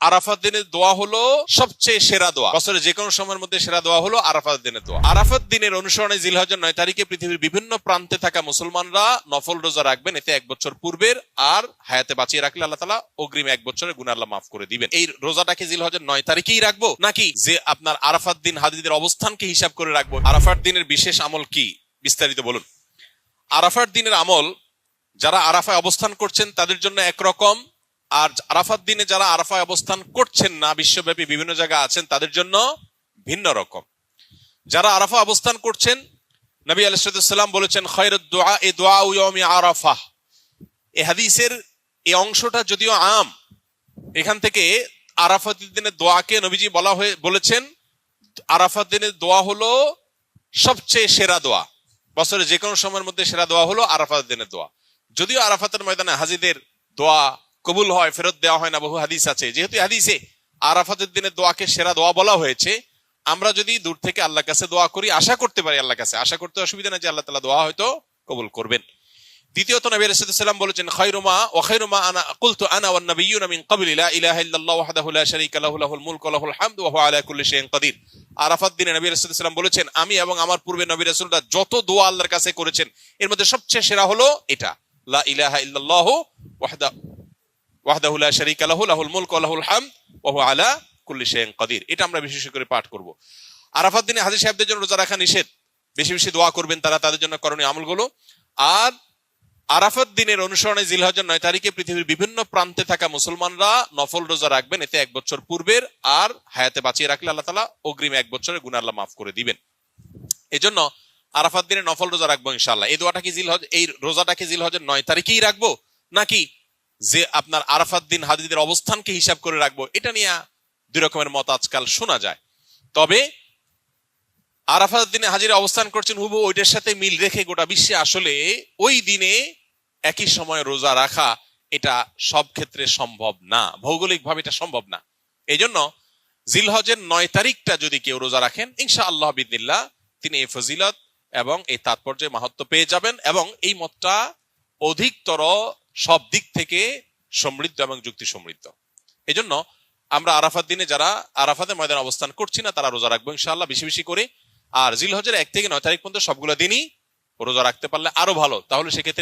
আরাফাত দিনের দোয়া হলো সবচেয়ে সেরা দোয়া। বছরের যে কোনো সময়ের মধ্যে সেরা দোয়া হলো আরাফাত দিনের দোয়া। আরাফাত দিনের অনুসরণে জিলহজের 9 তারিখে পৃথিবীর বিভিন্ন প্রান্তে থাকা মুসলমানরা নফল রোজা রাখবেন। এতে 1 বছর পূর্বের আর হায়াতে বাঁচিয়ে রাখলে আল্লাহ তাআলা অগ্রিম 1 বছরের গুনাহ আল্লাহ মাফ করে দিবেন। এই রোজাটাকে জিলহজের 9 তারিখেই রাখবো নাকি যে আপনার আরাফাত দিন হাজিদের অবস্থানকে হিসাব করে রাখবো? আরাফাত দিনের বিশেষ আমল কি বিস্তারিত বলুন। আরাফাত দিনের আমল যারা আরাফায় অবস্থান করছেন তাদের জন্য একরকম, আর আরাফাত দিনে যারা আরাফায় অবস্থান করছেন না, বিশ্বব্যাপী বিভিন্ন জায়গায় আছেন, তাদের জন্য ভিন্ন রকম। যারা আরাফা অবস্থান করছেন, নবী আলাইহিস সালাম বলেছেন খায়রুদ দুআ এ দুআ ইয়াউমি আরাফা। এই হাদিসের এই অংশটা যদিও আম, এখান থেকে আরাফাত দিনের দোয়াকে নবীজি বলেছেন আরাফাত দিনের দোয়া হলো সবচেয়ে সেরা দোয়া। বছরের যে কোনো সময়ের মধ্যে সেরা দোয়া হলো আরাফাত দিনের দোয়া। যদিও আরাফাতের ময়দানে হাজিদের দোয়া কবুল হয়, ফেরত দেওয়া হয় না, বহু হাদিস আছে। যেহেতু হাদিসে আরাফাতের দিনের দোয়াকে সেরা দোয়া বলা হয়েছে, আমরা যদি দূর থেকে আল্লাহর কাছে দোয়া করি, আশা করতে পারি আল্লাহর কাছে, আশা করতে অসুবিধা না যে আল্লাহ তাআলা দোয়া হয়তো কবুল করবেন। দ্বিতীয়ত নবী আলাইহিস সালাম বলেছেন খায়রুমা আনা কুলতু আনা ওয়ান নাবিয়্যুনা মিন ক্বাবলি লা ইলাহা ইল্লাল্লাহু ওয়াহদাহু লা শারীকা লাহু লাহুল মুলকু ওয়া লাহুল হামদু ওয়া হুয়া আলা কুল্লি শাইইন কাদির। আরাফাত দিনে নবী আলাইহিস সালাম বলেছেন আমি এবং আমার পূর্বে নবী রাসূলরা যত দোয়া আল্লাহর কাছে করেছেন এর মধ্যে সবচেয়ে সেরা হলো এটা, লা ইলাহা ইল্লাল্লাহু ওয়াহদাহু লা শারীকা লাহু লাহুল মুলকু ওয়া লাহুল হামদু ওয়া হুয়া আলা কুল্লি শাইইন কাদির। এটা আমরা বিশেষ করে পাঠ করব। আরাফাত দিনে হাজী সাহেবদের জন্য রোজা রাখা নিষেধ, বেশি বেশি দোয়া করবেন তারা, তাদের জন্য করণীয় আমলগুলো। আর আরাফাত দিনের অনুসরণে জিলহজের 9 তারিখে পৃথিবীর বিভিন্ন প্রান্তে থাকা মুসলমানরা নফল রোজা রাখবেন। এতে 1 বছর পূর্বের আর হায়াতে বাঁচিয়ে রাখলে আল্লাহ তাআলা অগ্রিম 1 বছরের গুনাহ আল্লাহ মাফ করে দিবেন। এজন্য আরাফাত দিনে নফল রোজা রাখবো ইনশাআল্লাহ। এই দোয়াটা কি এই রোজাটাকে জিলহজের 9 তারিখেই রাখবো নাকি যে আপনার আরাফাত দিন হাজিদের অবস্থানকে হিসাব করে রাখবো? এটা নিয়ে দুই রকমের মত আজকাল শোনা যায়। তবে আরাফাত দিনে হাজিরা অবস্থান করছেন হুবহু ওইটার সাথে মিল রেখে গোটা বিশ্বে আসলে ওই দিনে একই সময় রোজা রাখা এটা সব ক্ষেত্রে সম্ভব না, ভৌগোলিক ভাবে এটা সম্ভব না। এই জন্য জিলহজের 9 তারিখটা যদি কেউ রোজা রাখেন ইনশাআল্লাহ বিদিনিল্লাহ তিনি এই ফজিলত এবং এই তাৎপর্য মাহাত্ম্য পেয়ে যাবেন, এবং এই মতটা অধিকতর সব দিক থেকে সমৃদ্ধ এবং যুক্তি সমৃদ্ধ। এই জন্য আমরা আরাফাত দিনে যারা আরাফাতের ময়দানে অবস্থান করছি না তারা রোজা রাখবো ইনশাআল্লাহ বেশি বেশি করে। আর জিলহজের 1 থেকে 9 তারিখ পর্যন্ত সবগুলো দিনই রোজা রাখতে পারলে আরো ভালো। তাহলে সেক্ষেত্রে